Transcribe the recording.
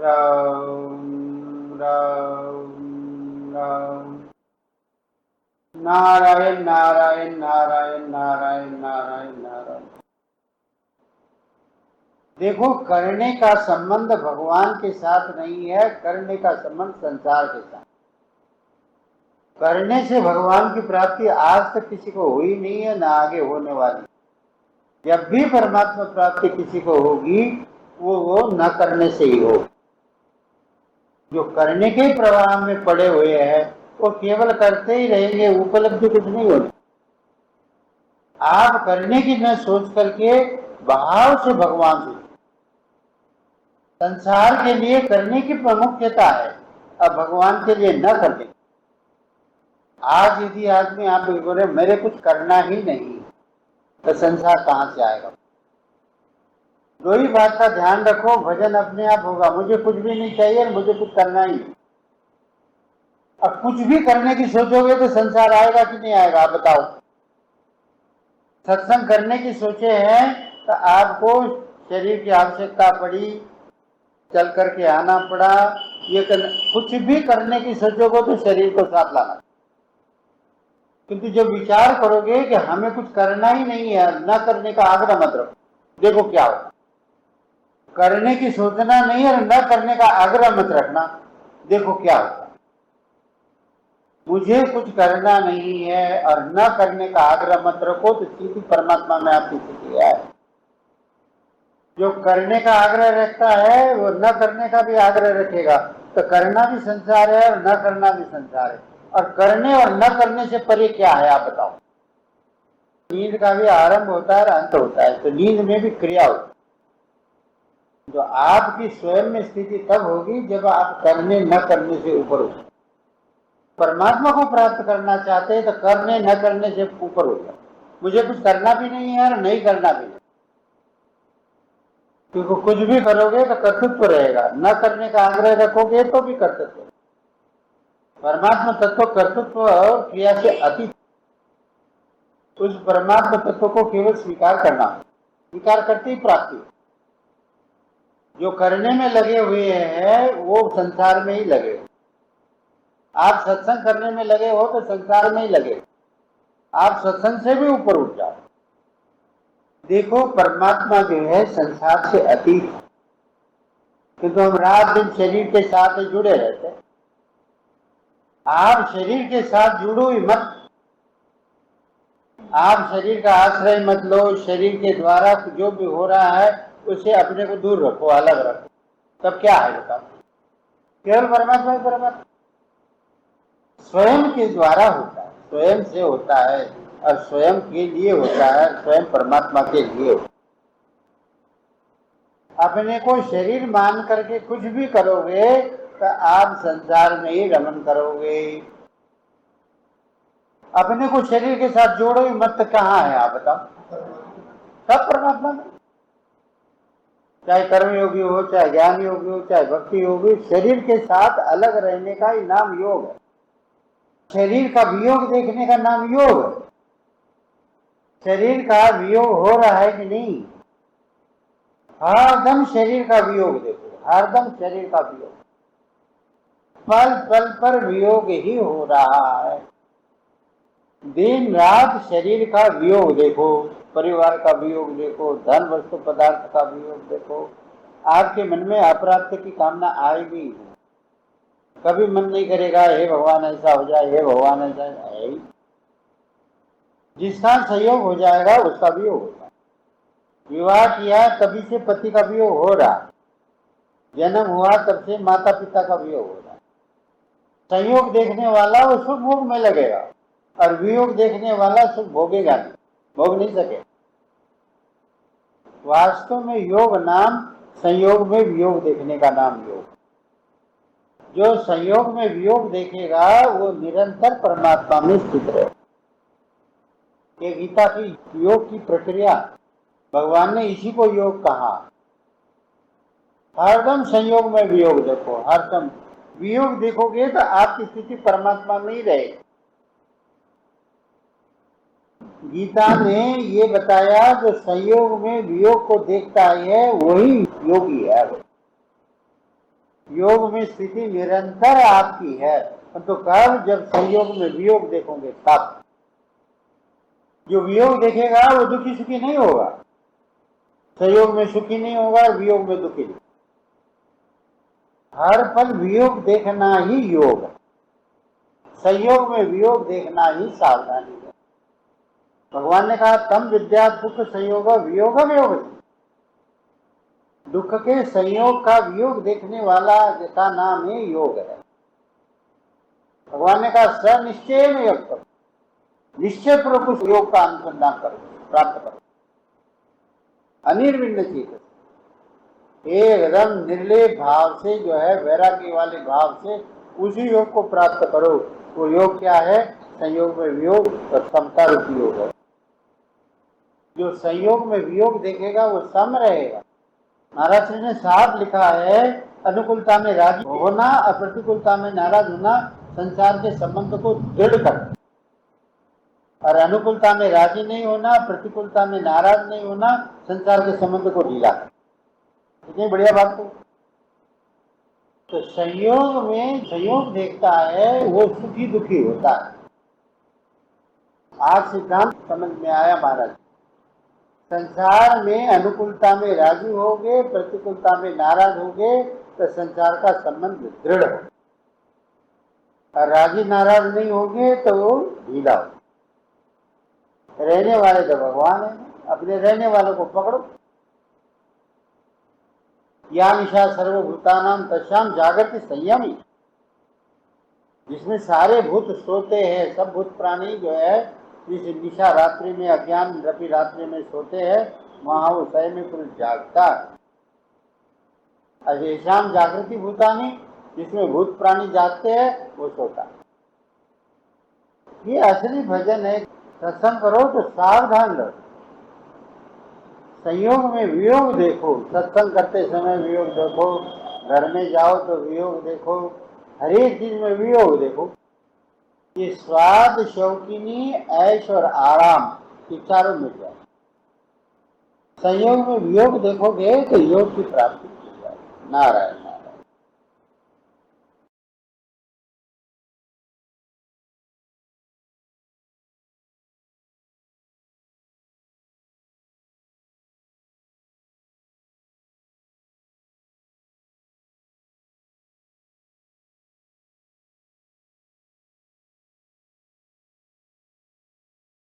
राम राम राम। नारायण नारायण नारायण नारायण नारायण नारायण। देखो, करने का संबंध भगवान के साथ नहीं है, करने का संबंध संसार के साथ। करने से भगवान की प्राप्ति आज तक किसी को हुई नहीं है, ना आगे होने वाली। जब भी परमात्मा प्राप्ति किसी को होगी वो न करने से ही हो। जो करने के प्रवाह में पड़े हुए हैं वो केवल करते ही रहेंगे, उपलब्धि कुछ नहीं होगी। आप करने की न सोच करके भाव से भगवान से। संसार के लिए करने की प्रामुख्यता है, अब भगवान के लिए न करने। आज यदि आदमी आप बोले मेरे कुछ करना ही नहीं, तो संसार कहां से आएगा? दो ही बात का ध्यान रखो, भजन अपने आप होगा। मुझे कुछ भी नहीं चाहिए, मुझे कुछ करना ही नहीं। अब कुछ भी करने की सोचोगे तो संसार आएगा कि नहीं आएगा, आप बताओ। सत्संग करने की सोचे हैं तो आपको शरीर की आवश्यकता पड़ी, चल करके आना पड़ा। कुछ भी करने की सोचोगे तो शरीर को साथ लाना। किंतु जब विचार करोगे कि हमें कुछ करना ही नहीं है, न करने का आग्रह मत रखो। देखो क्या हो, करने की सोचना नहीं और न करने का आग्रह मत रखना, देखो क्या होता। मुझे कुछ करना नहीं है और न करने का आग्रह मत रखो, तो सीधी परमात्मा में आपकी स्थिति है। जो करने का आग्रह रखता है वो न करने का भी आग्रह रखेगा, तो करना भी संसार है और न करना भी संसार है। और करने और न करने से परे क्या है, आप बताओ। नींद का भी आरंभ होता है और अंत होता है, तो नींद में भी क्रिया होती है। जो आपकी स्वयं में स्थिति तब होगी जब आप करने न करने से ऊपर हो। परमात्मा को प्राप्त करना चाहते हैं तो करने न करने से ऊपर हो जाए। मुझे कुछ करना भी नहीं है और नहीं करना भी नहीं, क्योंकि कुछ भी करोगे तो कर्तृत्व रहेगा, न करने का आग्रह रखोगे तो भी कर्तृत्व। परमात्मा तत्व कर्तृत्व और क्रिया से अतीत। उस परमात्मा तत्व को केवल स्वीकार करना, स्वीकार करते ही प्राप्ति। जो करने में लगे हुए हैं वो संसार में ही लगे। आप सत्संग करने में लगे हो तो संसार में ही लगे, आप सत्संग से भी ऊपर उठ जाओ। देखो, परमात्मा जो है संसार से अतीत, किंतु हम रात दिन शरीर के साथ जुड़े रहते। आप शरीर के साथ जुड़ो ही मत। आप शरीर का आश्रय मत लो। शरीर के द्वारा जो भी हो रहा है उसे अपने को दूर रखो, अलग रखो। तब क्या है बताओ? केवल परमात्मा ही परमात्मा स्वयं के द्वारा होता है, स्वयं से होता है और स्वयं के लिए होता है, स्वयं परमात्मा के लिए। अपने को शरीर मान करके कुछ भी करोगे तो आप संसार में ही रमन करोगे। अपने को शरीर के साथ जोड़ो ही मत, कहाँ है आप बताओ? सब परमात्मा में। चाहे कर्मयोगी हो, चाहे ज्ञान योगी हो, चाहे भक्ति योगी, शरीर के साथ अलग रहने का ही नाम योग है। शरीर का वियोग देखने का नाम योग है। शरीर का वियोग हो रहा है कि नहीं? हरदम शरीर का वियोग देखो, हरदम शरीर का वियोग, पल पल पर वियोग ही हो रहा है। दिन रात शरीर का वियोग देखो, परिवार का वियोग देखो, धन वस्तु पदार्थ का वियोग देखो। आपके मन में अप्राप्त की कामना आएगी, कभी मन नहीं करेगा हे भगवान ऐसा हो जाए, हे भगवान ऐसा है। जिसका संयोग हो जाएगा उसका वियोग होगा। विवाह किया तभी से पति का वियोग हो रहा, जन्म हुआ तब से माता पिता का वियोग हो रहा। संयोग देखने वाला वो सुख भोग में लगेगा और वियोग देखने वाला सुख भोगेगा नहीं, भोग नहीं सके। वास्तव में योग नाम संयोग में वियोग देखने का नाम योग। जो संयोग में वियोग देखेगा वो निरंतर परमात्मा में स्थित रहे। ये गीता की योग की प्रक्रिया, भगवान ने इसी को योग कहा। हरदम संयोग में वियोग देखो, हरदम वियोग देखोगे तो आपकी स्थिति परमात्मा में ही रहेगी। गीता ने ये बताया जो संयोग में वियोग को देखता है वही योगी है। योग में स्थिति निरंतर आपकी है, तो कब? जब संयोग में वियोग देखोगे तब। जो वियोग देखेगा वो दुखी सुखी नहीं होगा, संयोग में सुखी नहीं होगा और वियोग में दुखी नहीं। हर पल वियोग देखना ही योग है, संयोग में वियोग देखना ही सावधानी है। भगवान ने कहा तम विद्या दुख संयोग वियोग योग, दुख के संयोग का वियोग देखने वाला का नाम ही योग है। भगवान ने कहा सनिश्चय में योग करो, निश्चय पूर्वक उस योग का अनुसंधान करो, प्राप्त करो। अनिर्विण्ण चेत, एकदम निर्लेप भाव से जो है, वैराग्य वाले भाव से उसी योग को प्राप्त करो। वो योग क्या है? संयोग में वियोग और समता रूपी योग है। जो संयोग में वियोग देखेगा वो सम रहेगा। महाराज श्री ने साफ लिखा है, अनुकूलता में राजी होना और प्रतिकूलता में नाराज होना संसार के संबंध को दृढ़ कर, और अनुकूलता में राजी नहीं होना, प्रतिकूलता में नाराज नहीं होना संसार के संबंध को ढीला कर। इतनी बढ़िया बात। तो संयोग में संयोग देखता है वो सुखी दुखी होता है। आज सिद्धांत समझ में आया महाराज। संसार में अनुकूलता में राजी होगे, प्रतिकूलता में नाराज होगे तो संसार का संबंध दृढ़ हो, और राजी नाराज नहीं होगे तो वो ढीला हो। रहने वाले तो भगवान है, अपने रहने वालों को पकड़ो। या निशा सर्वभूतानां तस्याम जागृति संयमी, जिसमें सारे भूत सोते हैं, सब भूत प्राणी जो है जिस निशा रात्रि में, अज्ञान रपी रात्रि में सोते हैं, वहां वो स्वयं में पुरुष जागता है। अजेशाम जागृति भूतानी, जिसमें भूत प्राणी जागते हैं वो सोता। ये असली भजन है। सत्संग करो तो सावधान रहो, संयोग में वियोग देखो, सत्संग करते समय वियोग देखो, घर में जाओ तो वियोग देखो, हर एक चीज में वियोग देखो। ये स्वाद, शौकीनी, ऐश और आराम ये चारों मिल जाए। संयोग में वियोग देखोगे तो योग की प्राप्ति हो जाए। नारायण।